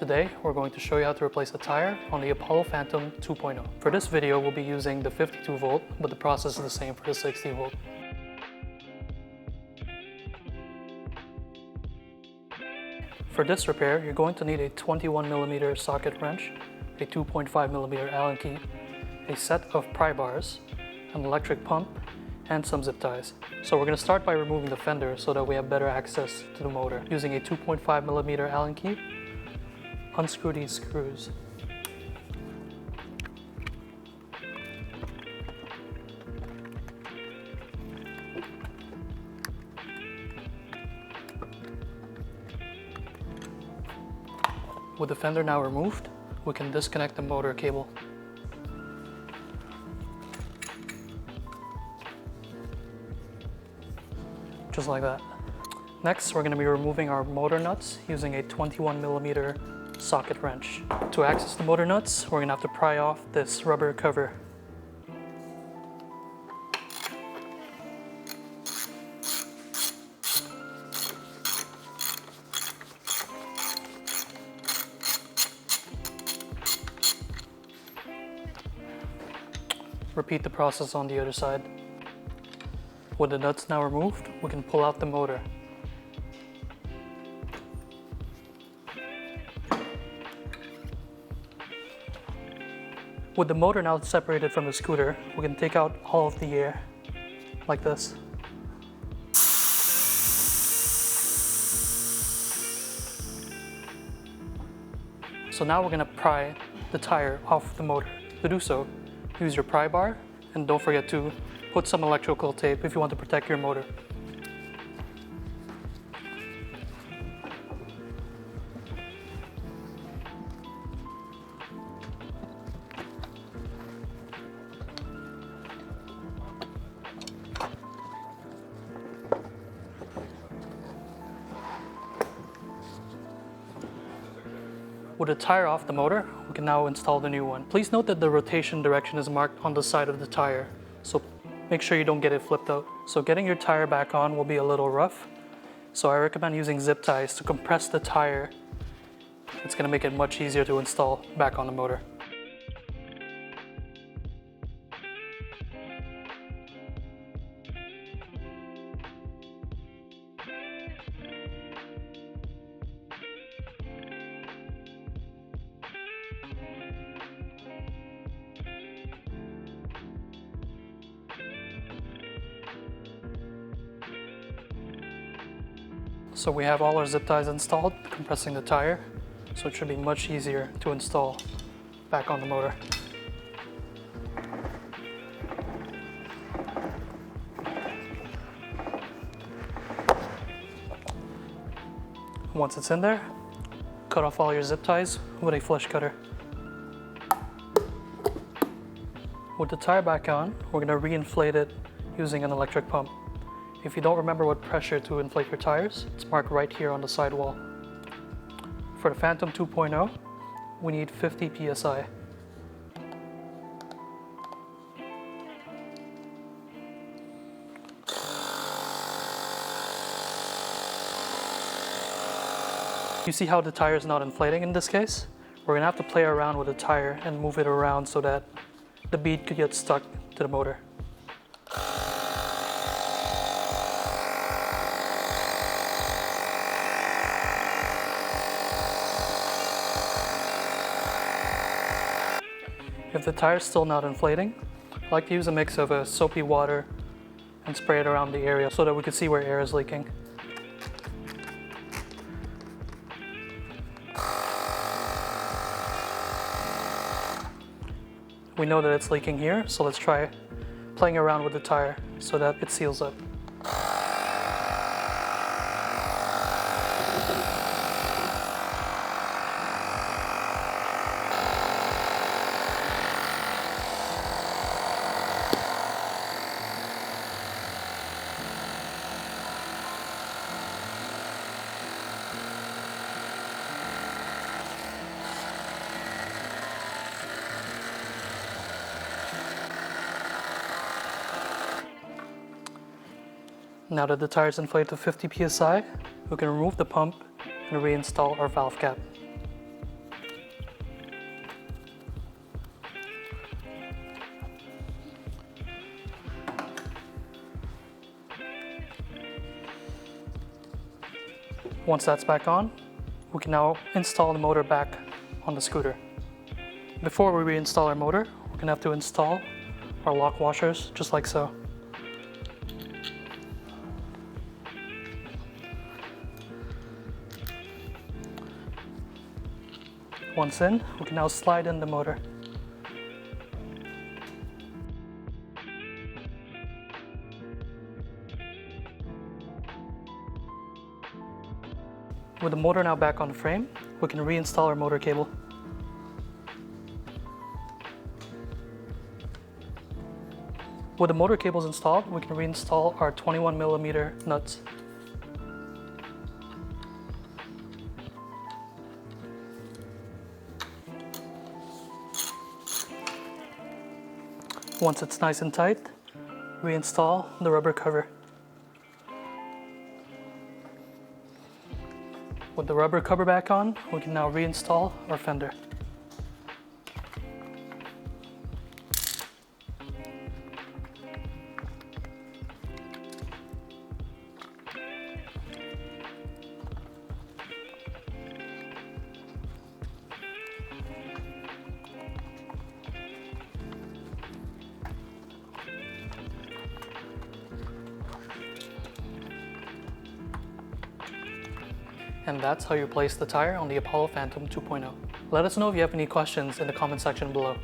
today, we're going to show you how to replace a tire on the Apollo Phantom 2.0. For this video, we'll be using the 52 volt, but the process is the same for the 60 volt. For this repair, you're going to need a 21mm socket wrench, a 2.5mm Allen key, a set of pry bars, an electric pump, and some zip ties. So we're going to start by removing the fender so that we have better access to the motor. Using a 2.5mm Allen key, unscrew these screws. With the fender now removed, we can disconnect the motor cable. Just like that. Next, we're going to be removing our motor nuts using a 21mm socket wrench. To access the motor nuts, we're going to have to pry off this rubber cover. Repeat the process on the other side. With the nuts now removed, we can pull out the motor. With the motor now separated from the scooter, we can take out all of the air, like this. So now we're going to pry the tire off the motor. To do so, use your pry bar, and don't forget to put some electrical tape if you want to protect your motor. With the tire off the motor, we can now install the new one. Please note that the rotation direction is marked on the side of the tire, so make sure you don't get it flipped out. So getting your tire back on will be a little rough, so I recommend using zip ties to compress the tire. It's going to make it much easier to install back on the motor. So we have all our zip ties installed, compressing the tire, so it should be much easier to install back on the motor. Once it's in there, cut off all your zip ties with a flush cutter. With the tire back on, we're going to re-inflate it using an electric pump. If you don't remember what pressure to inflate your tires, it's marked right here on the sidewall. For the Phantom 2.0, we need 50 psi. You see how the tire is not inflating in this case? We're going to have to play around with the tire and move it around so that the bead could get stuck to the motor. If the tire is still not inflating, I like to use a mix of soapy water and spray it around the area so that we can see where air is leaking. We know that it's leaking here, so let's try playing around with the tire so that it seals up. Now that the tire is inflated to 50 psi, we can remove the pump and reinstall our valve cap. Once that's back on, we can now install the motor back on the scooter. Before we reinstall our motor, we're going to have to install our lock washers just like so. Once in, we can now slide in the motor. With the motor now back on the frame, we can reinstall our motor cable. With the motor cables installed, we can reinstall our 21mm nuts. Once it's nice and tight, reinstall the rubber cover. With the rubber cover back on, we can now reinstall our fender. And that's how you place the tire on the Apollo Phantom 2.0. Let us know if you have any questions in the comment section below.